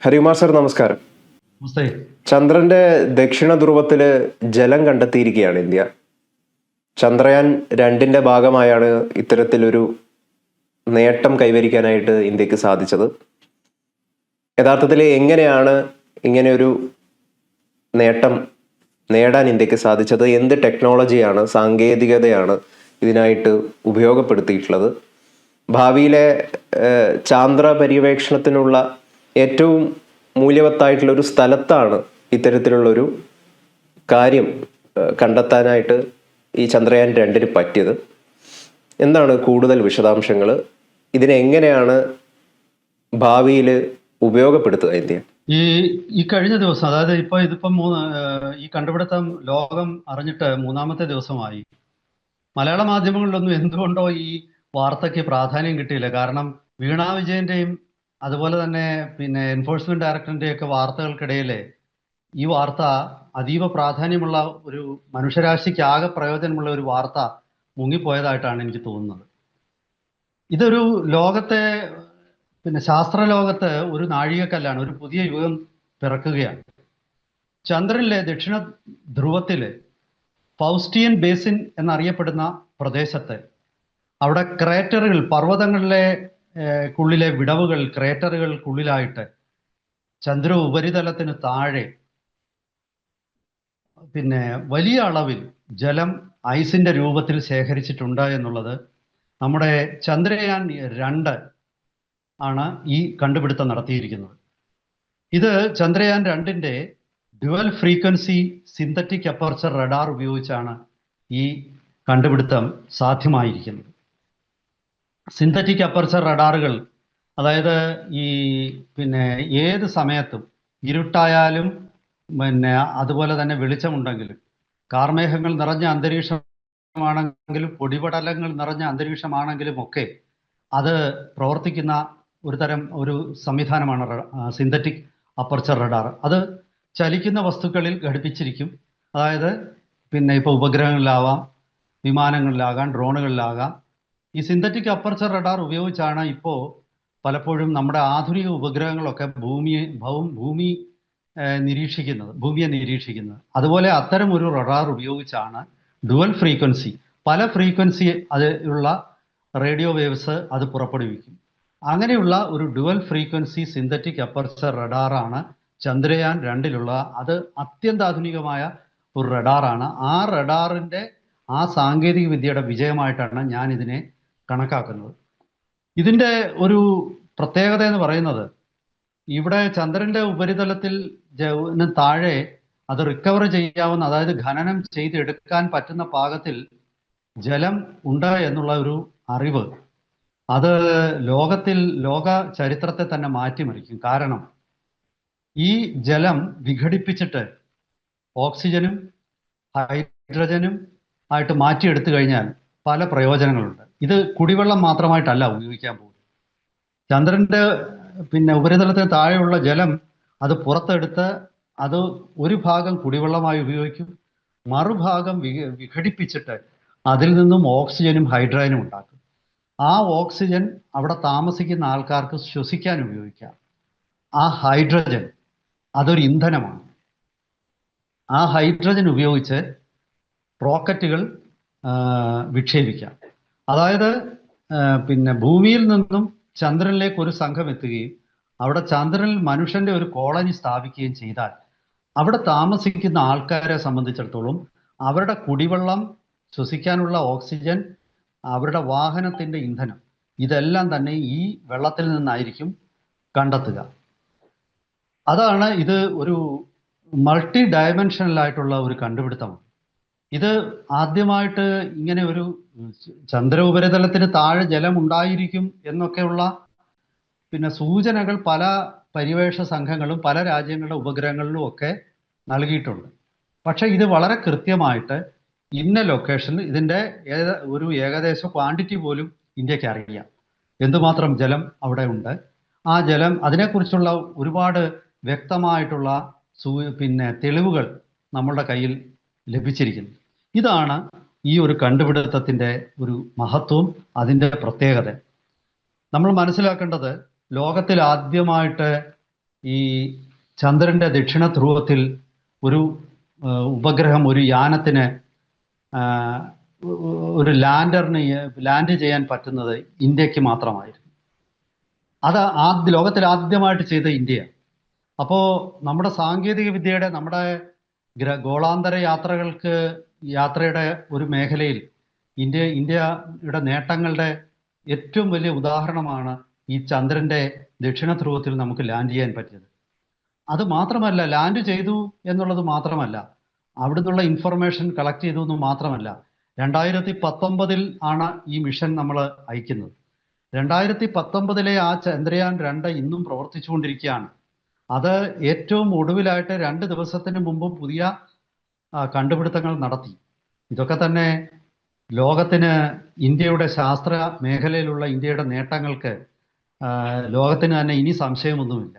Harikumar sir, നമസ്കാരം. നമസ്തേ. ചന്ദ്രന്റെ ദക്ഷിണ ധ്രുവത്തില് ജലം കണ്ടെത്തിയിരിക്കുകയാണ് ഇന്ത്യ. ചന്ദ്രയാൻ രണ്ടിന്റെ ഭാഗമായാണ് ഇത്തരത്തിലൊരു നേട്ടം കൈവരിക്കാനായിട്ട് ഇന്ത്യക്ക് സാധിച്ചത്. യഥാർത്ഥത്തിൽ എങ്ങനെയാണ് ഇങ്ങനെയൊരു നേട്ടം നേടാൻ ഇന്ത്യക്ക് സാധിച്ചത്? എന്ത് ടെക്നോളജിയാണ്, സാങ്കേതികതയാണ് ഇതിനായിട്ട് ഉപയോഗപ്പെടുത്തിയിട്ടുള്ളത്? ഭാവിയിലെ ചാന്ദ്ര പര്യവേക്ഷണത്തിനുള്ള ഏറ്റവും മൂല്യവത്തായിട്ടുള്ള ഒരു സ്ഥലത്താണ് ഇത്തരത്തിലുള്ളൊരു കാര്യം കണ്ടെത്താനായിട്ട് ഈ ചന്ദ്രയാൻ രണ്ടിന് പറ്റിയത്. എന്താണ് കൂടുതൽ വിശദാംശങ്ങൾ? ഇതിനെങ്ങനെയാണ് ഭാവിയിൽ ഉപയോഗപ്പെടുത്തുക ഇന്ത്യ? ഈ കഴിഞ്ഞ ദിവസം, അതായത് ഇതിപ്പം ഈ കണ്ടുപിടുത്തം ലോകം അറിഞ്ഞിട്ട് മൂന്നാമത്തെ ദിവസമായി. മലയാള മാധ്യമങ്ങളിലൊന്നും എന്തുകൊണ്ടോ ഈ വാർത്തയ്ക്ക് പ്രാധാന്യം കിട്ടിയില്ല. കാരണം വീണ വിജയന്റെയും അതുപോലെ തന്നെ എൻഫോഴ്സ്മെന്റ് ഡയറക്ടറിന്റെയും ഒക്കെ വാർത്തകൾക്കിടയിൽ ഈ വാർത്ത അതീവ പ്രാധാന്യമുള്ള ഒരു മനുഷ്യരാശിക്ക് ആകെ പ്രയോജനമുള്ള ഒരു വാർത്ത മുങ്ങിപ്പോയതായിട്ടാണ് എനിക്ക് തോന്നുന്നത്. ഇതൊരു ലോകത്തെ ശാസ്ത്രലോകത്ത് ഒരു നാഴികക്കല്ലാണ്, ഒരു പുതിയ യുഗം പിറക്കുകയാണ്. ചന്ദ്രനിലെ ദക്ഷിണ ധ്രുവത്തില് ഫൗസ്റ്റിയൻ ബേസിൻ എന്നറിയപ്പെടുന്ന പ്രദേശത്ത് അവിടെ ക്രേറ്ററുകൾ, പർവ്വതങ്ങളിലെ ക്കുള്ളിലെ വിടവുകൾ, ക്രേറ്ററുകൾക്കുള്ളിലായിട്ട് ചന്ദ്ര ഉപരിതലത്തിന് താഴെ വലിയ അളവിൽ ജലം ഐസിന്റെ രൂപത്തിൽ ശേഖരിച്ചിട്ടുണ്ട് എന്നുള്ളത് നമ്മുടെ ചന്ദ്രയാൻ 2 ആണ് ഈ കണ്ടുപിടുത്തം നടത്തിയിരിക്കുന്നത്. ഇത് ചന്ദ്രയാൻ 2ന്റെ dual frequency synthetic aperture radar ഉപയോഗിച്ചാണ് ഈ കണ്ടുപിടുത്തം സാധ്യമായിരിക്കുന്നത്. സിന്തറ്റിക് അപ്പർച്ചർ റഡാറുകൾ, അതായത് ഏത് സമയത്തും ഇരുട്ടായാലും അതുപോലെ തന്നെ വെളിച്ചമുണ്ടെങ്കിലും, കാർമേഘങ്ങൾ നിറഞ്ഞ അന്തരീക്ഷമാണെങ്കിലും പൊടിപടലങ്ങൾ നിറഞ്ഞ അന്തരീക്ഷമാണെങ്കിലും ഒക്കെ അത് പ്രവർത്തിക്കുന്ന ഒരു സംവിധാനമാണ് സിന്തറ്റിക് അപ്പർച്ചർ റഡാർ. അത് ചലിക്കുന്ന വസ്തുക്കളിൽ ഘടിപ്പിച്ചിരിക്കും. അതായത് ഇപ്പോൾ ഉപഗ്രഹങ്ങളിലാവാം, വിമാനങ്ങളിലാകാം, ഡ്രോണുകളിലാകാം. ഈ സിന്തറ്റിക് അപ്പർച്ചർ റഡാർ ഉപയോഗിച്ചാണ് ഇപ്പോൾ പലപ്പോഴും നമ്മുടെ ആധുനിക ഉപഗ്രഹങ്ങളൊക്കെ ഭൂമിയെ നിരീക്ഷിക്കുന്നത്. അതുപോലെ അത്തരം ഒരു റഡാർ ഉപയോഗിച്ചാണ് ഡുവൽ ഫ്രീക്വൻസി, പല ഫ്രീക്വൻസി ഉള്ള റേഡിയോ വേവ്സ് അത് പുറപ്പെടുവിക്കും. അങ്ങനെയുള്ള ഒരു ഡുവൽ ഫ്രീക്വൻസി സിന്തറ്റിക് അപ്പർച്ചർ റഡാറാണ് ചന്ദ്രയാൻ 2ലുള്ള. അത് അത്യന്താധുനികമായ ഒരു റഡാറാണ്. ആ റഡാറിന്റെ ആ സാങ്കേതിക വിദ്യയുടെ വിജയമായിട്ടാണ് ഞാൻ ഇതിനെ കണക്കാക്കുന്നത്. ഇതിന്റെ ഒരു പ്രത്യേകത എന്ന് പറയുന്നത്, ഇവിടെ ചന്ദ്രന്റെ ഉപരിതലത്തിൽ താഴെ അത് റിക്കവർ ചെയ്യാവുന്ന, അതായത് ഖനനം ചെയ്തെടുക്കാൻ പറ്റുന്ന പാകത്തിൽ ജലം ഉണ്ട് എന്നുള്ള ഒരു അറിവ്, അത് ലോക ചരിത്രത്തെ തന്നെ മാറ്റിമറിക്കും. കാരണം ഈ ജലം വിഘടിപ്പിച്ചിട്ട് ഓക്സിജനും ഹൈഡ്രജനും ആയിട്ട് മാറ്റിയെടുത്തു കഴിഞ്ഞാൽ പല പ്രയോജനങ്ങളുണ്ട്. ഇത് കുടിവെള്ളം മാത്രമായിട്ടല്ല ഉപയോഗിക്കാൻ പോകുന്നത്. ചന്ദ്രന്റെ ഉപരിതലത്തിന് താഴെയുള്ള ജലം അത് പുറത്തെടുത്ത് അത് ഒരു ഭാഗം കുടിവെള്ളമായി ഉപയോഗിക്കും, മറുഭാഗം വിഘടിപ്പിച്ചിട്ട് അതിൽ നിന്നും ഓക്സിജനും ഹൈഡ്രജനും ഉണ്ടാക്കും. ആ ഓക്സിജൻ അവിടെ താമസിക്കുന്ന ആൾക്കാർക്ക് ശ്വസിക്കാൻ ഉപയോഗിക്കാം. ആ ഹൈഡ്രജൻ അതൊരു ഇന്ധനമാണ്. ആ ഹൈഡ്രജൻ ഉപയോഗിച്ച് റോക്കറ്റുകൾ വിക്ഷേപിക്കാം. അതായത് ഭൂമിയിൽ നിന്നും ചന്ദ്രനിലേക്ക് ഒരു സംഘം എത്തുകയും അവിടെ ചന്ദ്രനിൽ മനുഷ്യന്റെ ഒരു കോളനി സ്ഥാപിക്കുകയും ചെയ്താൽ അവിടെ താമസിക്കുന്ന ആൾക്കാരെ സംബന്ധിച്ചിടത്തോളം അവരുടെ കുടിവെള്ളം, ശ്വസിക്കാനുള്ള ഓക്സിജൻ, അവരുടെ വാഹനത്തിന്റെ ഇന്ധനം, ഇതെല്ലാം തന്നെ ഈ വെള്ളത്തിൽ നിന്നായിരിക്കും കണ്ടെത്തുക. അതാണ് ഇത് ഒരു മൾട്ടി ഡയമെൻഷനലായിട്ടുള്ള ഒരു കണ്ടുപിടുത്തമാണ്. ഇത് ആദ്യമായിട്ട് ഇങ്ങനെ ഒരു ചന്ദ്ര ഉപരിതലത്തിന് താഴെ ജലം ഉണ്ടായിരിക്കും എന്നൊക്കെയുള്ള സൂചനകൾ പല പര്യവേഷണ സംഘങ്ങളും പല രാജ്യങ്ങളുടെ ഉപഗ്രഹങ്ങളിലും ഒക്കെ നൽകിയിട്ടുണ്ട്. പക്ഷെ ഇത് വളരെ കൃത്യമായിട്ട് ഇന്ന ലൊക്കേഷനിൽ ഇതിൻ്റെ ഒരു ഏകദേശ ക്വാണ്ടിറ്റി പോലും ഇന്ത്യക്ക് അറിയാം. എന്തുമാത്രം ജലം അവിടെ ഉണ്ട്, ആ ജലം, അതിനെക്കുറിച്ചുള്ള ഒരുപാട് വ്യക്തമായിട്ടുള്ള തെളിവുകൾ നമ്മളുടെ കയ്യിൽ ലഭിച്ചിരിക്കുന്നു. ഇതാണ് ഈ ഒരു കണ്ടുപിടുത്തത്തിൻ്റെ ഒരു മഹത്വം, അതിൻ്റെ പ്രത്യേകത. നമ്മൾ മനസ്സിലാക്കേണ്ടത്, ലോകത്തിൽ ആദ്യമായിട്ട് ഈ ചന്ദ്രന്റെ ദക്ഷിണ ധ്രുവത്തിൽ ഒരു ഉപഗ്രഹം, ഒരു യാനത്തിന്, ഒരു ലാൻഡറിന് ലാൻഡ് ചെയ്യാൻ പറ്റുന്നത് ഇന്ത്യക്ക് മാത്രമായിരുന്നു. അത് ലോകത്തിൽ ആദ്യമായിട്ട് ചെയ്ത ഇന്ത്യയാണ്. അപ്പോൾ നമ്മുടെ സാങ്കേതിക വിദ്യയുടെ, നമ്മുടെ ഗോളാന്തര യാത്രയുടെ ഒരു മേഖലയിൽ ഇന്ത്യയുടെ നേട്ടങ്ങളുടെ ഏറ്റവും വലിയ ഉദാഹരണമാണ് ഈ ചന്ദ്രന്റെ ദക്ഷിണ ധ്രുവത്തിൽ നമുക്ക് ലാൻഡ് ചെയ്യാൻ പറ്റിയത്. അത് മാത്രമല്ല, ലാൻഡ് ചെയ്തു എന്നുള്ളത് മാത്രമല്ല, അവിടുന്നുള്ള ഇൻഫർമേഷൻ കളക്ട് ചെയ്തു എന്ന് മാത്രമല്ല, 2019 ആണ് ഈ മിഷൻ നമ്മൾ അയക്കുന്നത്. 2019 ആ ചന്ദ്രയാൻ 2 ഇന്നും പ്രവർത്തിച്ചുകൊണ്ടിരിക്കുകയാണ്. അത് ഏറ്റവും ഒടുവിലായിട്ട് 2 ദിവസത്തിന് മുമ്പും പുതിയ കണ്ടുപിടുത്തങ്ങൾ നടത്തി. ഇതൊക്കെ തന്നെ ലോകത്തിന്, ഇന്ത്യയുടെ ശാസ്ത്ര മേഖലയിലുള്ള ഇന്ത്യയുടെ നേട്ടങ്ങൾക്ക് ലോകത്തിന് തന്നെ ഇനി സംശയമൊന്നുമില്ല.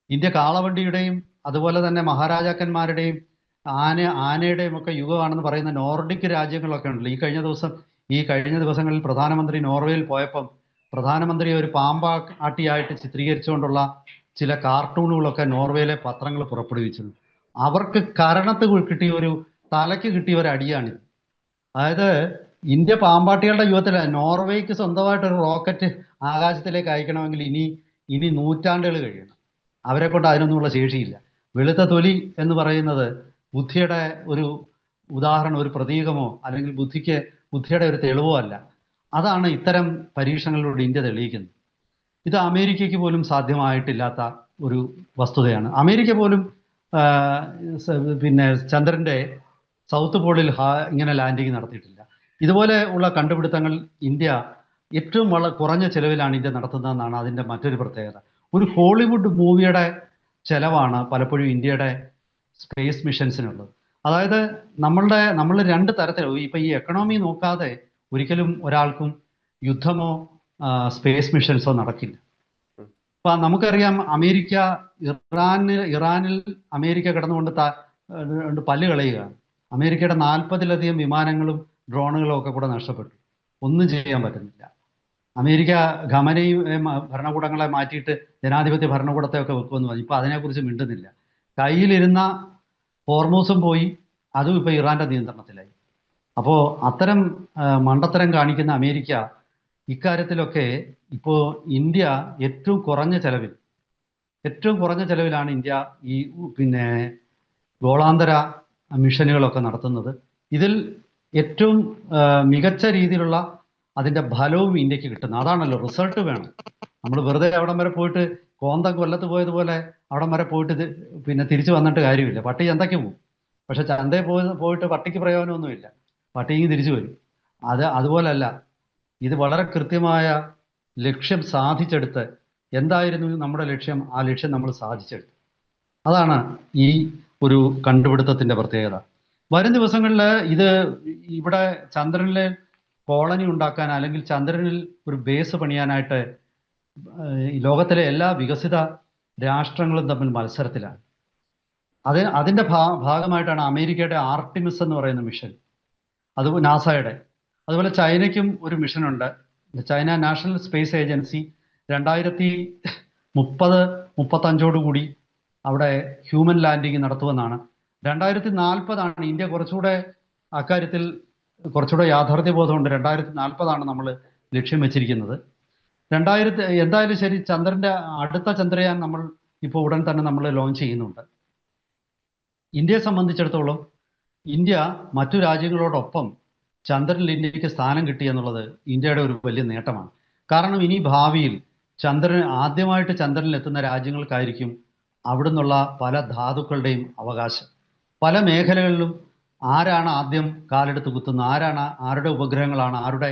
ഇന്ത്യ കാളവണ്ടിയുടെയും അതുപോലെ തന്നെ മഹാരാജാക്കന്മാരുടെയും ആനയുടെയും ഒക്കെ യുഗമാണെന്ന് പറയുന്ന നോർഡിക് രാജ്യങ്ങളൊക്കെ ഉണ്ടല്ലോ. ഈ കഴിഞ്ഞ ദിവസങ്ങളിൽ പ്രധാനമന്ത്രി നോർവേയിൽ പോയപ്പം പ്രധാനമന്ത്രി ഒരു പാമ്പാട്ടിയായിട്ട് ചിത്രീകരിച്ചുകൊണ്ടുള്ള ചില കാർട്ടൂണുകളൊക്കെ നോർവേയിലെ പത്രങ്ങൾ പുറപ്പെടുവിച്ചിരുന്നു. അവർക്ക് തലയ്ക്ക് കിട്ടിയ ഒരു അടിയാണിത്. അതായത് ഇന്ത്യ പാമ്പാട്ടികളുടെ യുഗത്തില, നോർവേക്ക് സ്വന്തമായിട്ടൊരു റോക്കറ്റ് ആകാശത്തിലേക്ക് അയക്കണമെങ്കിൽ ഇനി നൂറ്റാണ്ടുകൾ കഴിയണം. അവരെ കൊണ്ട് അതിനൊന്നുമുള്ള ശേഷിയില്ല. വെളുത്ത തൊലി എന്ന് പറയുന്നത് ബുദ്ധിയുടെ ഒരു ഉദാഹരണം, ഒരു പ്രതീകമോ അല്ലെങ്കിൽ ബുദ്ധിയുടെ ഒരു തെളിവോ അല്ല. അതാണ് ഇത്തരം പരീക്ഷണങ്ങളിലൂടെ ഇന്ത്യ തെളിയിക്കുന്നത്. ഇത് അമേരിക്കയ്ക്ക് പോലും സാധ്യമായിട്ടില്ലാത്ത ഒരു വസ്തുതയാണ്. അമേരിക്ക പോലും പിന്നെ ചന്ദ്രന്റെ സൗത്ത് പോളിൽ ഇങ്ങനെ ലാൻഡിങ് നടത്തിയിട്ടില്ല. ഇതുപോലെ ഉള്ള കണ്ടുപിടുത്തങ്ങൾ ഇന്ത്യ ഏറ്റവും കുറഞ്ഞ ചെലവിലാണ് ഇന്ത്യ നടത്തുന്നതെന്നാണ് അതിൻ്റെ മറ്റൊരു പ്രത്യേകത. ഒരു ഹോളിവുഡ് മൂവിയുടെ ചെലവാണ് പലപ്പോഴും ഇന്ത്യയുടെ സ്പേസ് മിഷൻസിനുള്ളത്. അതായത് നമ്മൾ 2 തരത്തിൽ, ഇപ്പം ഈ എക്കണോമി നോക്കാതെ ഒരിക്കലും ഒരാൾക്കും യുദ്ധമോ സ്പേസ് മിഷൻസോ നടക്കില്ല. അപ്പൊ നമുക്കറിയാം, ഇറാനിൽ അമേരിക്ക കിടന്നുകൊണ്ട് പല്ല് കളയുകയാണ്. അമേരിക്കയുടെ 40-ലധികം വിമാനങ്ങളും ഡ്രോണുകളും ഒക്കെ കൂടെ നഷ്ടപ്പെട്ടു. ഒന്നും ചെയ്യാൻ പറ്റുന്നില്ല. അമേരിക്ക ഭരണകൂടങ്ങളെ മാറ്റിയിട്ട് ജനാധിപത്യ ഭരണകൂടത്തെ ഒക്കെ വെക്കുമെന്ന് പറഞ്ഞു. ഇപ്പൊ അതിനെക്കുറിച്ച് മിണ്ടുന്നില്ല. കയ്യിലിരുന്ന ഹോർമൂസും പോയി, അതും ഇപ്പൊ ഇറാന്റെ നിയന്ത്രണത്തിലായി. അപ്പോൾ അത്തരം മണ്ടത്തരം കാണിക്കുന്ന അമേരിക്ക ഇക്കാര്യത്തിലൊക്കെ ഇപ്പോൾ ഇന്ത്യ ഏറ്റവും കുറഞ്ഞ ചെലവിലാണ് ഇന്ത്യ ഈ ഗോളാന്തര മിഷനുകളൊക്കെ നടത്തുന്നത്. ഇതിൽ ഏറ്റവും മികച്ച രീതിയിലുള്ള അതിൻ്റെ ഫലവും ഇന്ത്യക്ക് കിട്ടുന്നത്. അതാണല്ലോ, റിസൾട്ട് വേണം. നമ്മൾ വെറുതെ അവിടം വരെ പോയിട്ട്, കൊല്ലത്ത് പോയതുപോലെ അവിടം വരെ പോയിട്ട് തിരിച്ചു വന്നിട്ട് കാര്യമില്ല. പട്ടി ചന്തയ്ക്ക് പോകും, പക്ഷെ ചന്തയിൽ പോയിട്ട് പട്ടിക്ക് പ്രയോജനമൊന്നുമില്ല. പട്ടിക്ക് തിരിച്ചു വരും. അതുപോലല്ല, ഇത് വളരെ കൃത്യമായ ലക്ഷ്യം സാധിച്ചെടുത്ത്, എന്തായിരുന്നു നമ്മുടെ ലക്ഷ്യം, ആ ലക്ഷ്യം നമ്മൾ സാധിച്ചെടുത്തു. അതാണ് ഈ ഒരു കണ്ടുപിടുത്തത്തിന്റെ പ്രത്യേകത. വരും ദിവസങ്ങളിൽ ഇവിടെ ചന്ദ്രനിലെ കോളനി ഉണ്ടാക്കാൻ, അല്ലെങ്കിൽ ചന്ദ്രനിൽ ഒരു ബേസ് പണിയാനായിട്ട് ലോകത്തിലെ എല്ലാ വികസിത രാഷ്ട്രങ്ങളും തമ്മിൽ മത്സരത്തിലാണ്. അതിന്റെ ഭാഗമായിട്ടാണ് അമേരിക്കയുടെ ആർട്ടിമിസ് എന്ന് പറയുന്ന മിഷൻ, അത് നാസയുടെ. അതുപോലെ ചൈനയ്ക്കും ഒരു മിഷനുണ്ട്, ചൈന നാഷണൽ സ്പേസ് ഏജൻസി. 2035 അവിടെ ഹ്യൂമൻ ലാൻഡിങ് നടത്തുമെന്നാണ്. 2040 ഇന്ത്യ അക്കാര്യത്തിൽ കുറച്ചുകൂടെ യാഥാർത്ഥ്യബോധമുണ്ട്. 2040 നമ്മൾ ലക്ഷ്യം വെച്ചിരിക്കുന്നത്. എന്തായാലും ശരി, അടുത്ത ചന്ദ്രയാൻ നമ്മൾ ഇപ്പോൾ ഉടൻ തന്നെ നമ്മൾ ലോഞ്ച് ചെയ്യുന്നുണ്ട്. ഇന്ത്യയെ സംബന്ധിച്ചിടത്തോളം ഇന്ത്യ മറ്റു രാജ്യങ്ങളോടൊപ്പം ചന്ദ്രനിൽ ഇന്ത്യക്ക് സ്ഥാനം കിട്ടി എന്നുള്ളത് ഇന്ത്യയുടെ ഒരു വലിയ നേട്ടമാണ്. കാരണം ഇനി ഭാവിയിൽ ആദ്യമായിട്ട് ചന്ദ്രനിൽ എത്തുന്ന രാജ്യങ്ങൾക്കായിരിക്കും അവിടെ നിന്നുള്ള പല ധാതുക്കളുടെയും അവകാശം. പല മേഖലകളിലും ആരാണ് ആദ്യം കാലെടുത്ത് കുത്തുന്നത്, ആരുടെ ഉപഗ്രഹങ്ങളാണ്, ആരുടെ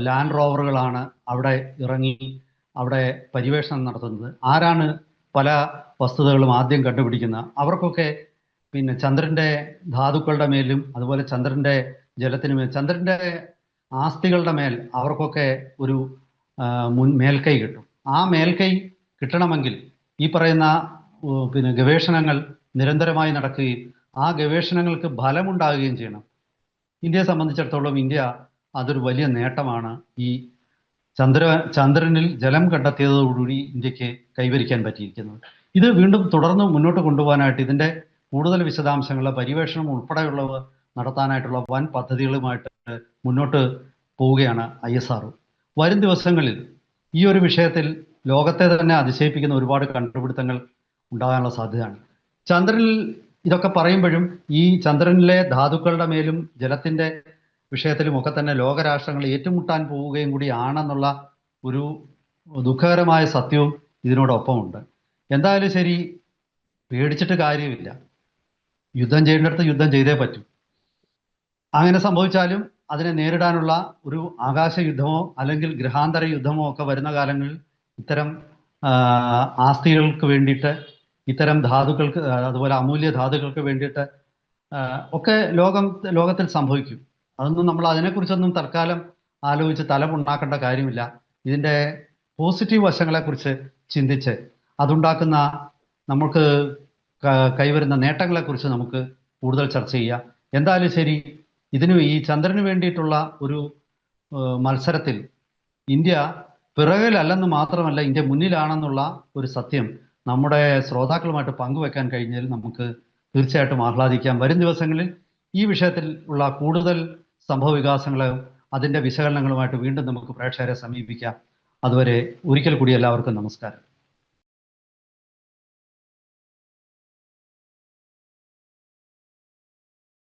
ലാൻഡ് റോവറുകളാണ് അവിടെ ഇറങ്ങി അവിടെ പര്യവേഷണം നടത്തുന്നത്, ആരാണ് പല വസ്തുതകളും ആദ്യം കണ്ടുപിടിക്കുന്നത്, അവർക്കൊക്കെ ചന്ദ്രന്റെ ധാതുക്കളുടെ മേലും അതുപോലെ ചന്ദ്രന്റെ ജലത്തിന് മേൽ, ചന്ദ്രന്റെ ആസ്തികളുടെ മേൽ അവർക്കൊക്കെ ഒരു മേൽക്കൈ കിട്ടും. ആ മേൽക്കൈ കിട്ടണമെങ്കിൽ ഈ പറയുന്ന ഗവേഷണങ്ങൾ നിരന്തരമായി നടക്കുകയും ആ ഗവേഷണങ്ങൾക്ക് ഫലമുണ്ടാകുകയും ചെയ്യണം. ഇന്ത്യയെ സംബന്ധിച്ചിടത്തോളം അതൊരു വലിയ നേട്ടമാണ് ഈ ചന്ദ്രനിൽ ജലം കണ്ടെത്തിയതോടുകൂടി ഇന്ത്യക്ക് കൈവരിക്കാൻ പറ്റിയിരിക്കുന്നത്. ഇത് വീണ്ടും തുടർന്ന് മുന്നോട്ട് കൊണ്ടുപോകാനായിട്ട് ഇതിന്റെ കൂടുതൽ വിശദാംശങ്ങൾ, പര്യവേഷണം ഉൾപ്പെടെയുള്ളവ നടത്താനായിട്ടുള്ള വൻ പദ്ധതികളുമായിട്ട് മുന്നോട്ട് പോവുകയാണ് ISR. വരും ദിവസങ്ങളിൽ ഈ ഒരു വിഷയത്തിൽ ലോകത്തെ തന്നെ അതിശയിപ്പിക്കുന്ന ഒരുപാട് കണ്ടുപിടുത്തങ്ങൾ ഉണ്ടാകാനുള്ള സാധ്യതയാണ്. ചന്ദ്രനിൽ ഇതൊക്കെ പറയുമ്പോഴും ഈ ചന്ദ്രനിലെ ധാതുക്കളുടെ മേലും ജലത്തിന്റെ വിഷയത്തിലും ഒക്കെ തന്നെ ലോകരാഷ്ട്രങ്ങൾ ഏറ്റുമുട്ടാൻ പോവുകയും കൂടി ആണെന്നുള്ള ഒരു ദുഃഖകരമായ സത്യവും ഇതിനോടൊപ്പമുണ്ട്. എന്തായാലും ശരി, പേടിച്ചിട്ട് കാര്യമില്ല. യുദ്ധം ചെയ്യേണ്ടടുത്ത് യുദ്ധം ചെയ്തേ പറ്റൂ. അങ്ങനെ സംഭവിച്ചാലും അതിനെ നേരിടാനുള്ള ഒരു ആകാശ യുദ്ധമോ അല്ലെങ്കിൽ ഗ്രഹാന്തര യുദ്ധമോ ഒക്കെ വരുന്ന കാലങ്ങളിൽ ഇത്തരം ആസ്തികൾക്ക് വേണ്ടിയിട്ട്, ഇത്തരം ധാതുക്കൾക്ക്, അതുപോലെ അമൂല്യ ധാതുക്കൾക്ക് വേണ്ടിയിട്ട് ഒക്കെ ലോകത്തിൽ സംഭവിക്കും. അതൊന്നും നമ്മൾ അതിനെക്കുറിച്ചൊന്നും തൽക്കാലം ആലോചിച്ച് തലമുണ്ടാക്കേണ്ട കാര്യമില്ല. ഇതിൻ്റെ പോസിറ്റീവ് വശങ്ങളെക്കുറിച്ച് ചിന്തിച്ച് അതുണ്ടാക്കുന്ന നമുക്ക് കൈവരുന്ന നേട്ടങ്ങളെക്കുറിച്ച് നമുക്ക് കൂടുതൽ ചർച്ച ചെയ്യാം. എന്തായാലും ശരി, ഈ ചന്ദ്രന് വേണ്ടിയിട്ടുള്ള ഒരു മത്സരത്തിൽ ഇന്ത്യ പിറകിലല്ലെന്ന് മാത്രമല്ല, ഇന്ത്യ മുന്നിലാണെന്നുള്ള ഒരു സത്യം നമ്മുടെ ശ്രോതാക്കളുമായിട്ട് പങ്കുവെക്കാൻ കഴിഞ്ഞതിൽ നമുക്ക് തീർച്ചയായിട്ടും ആഹ്ലാദിക്കാം. വരും ദിവസങ്ങളിൽ ഈ വിഷയത്തിൽ ഉള്ള കൂടുതൽ സംഭവ വികാസങ്ങളും അതിൻ്റെ വിശകലനങ്ങളുമായിട്ട് വീണ്ടും നമുക്ക് പ്രേക്ഷകരെ സമീപിക്കാം. അതുവരെ ഒരിക്കൽ കൂടി എല്ലാവർക്കും നമസ്കാരം.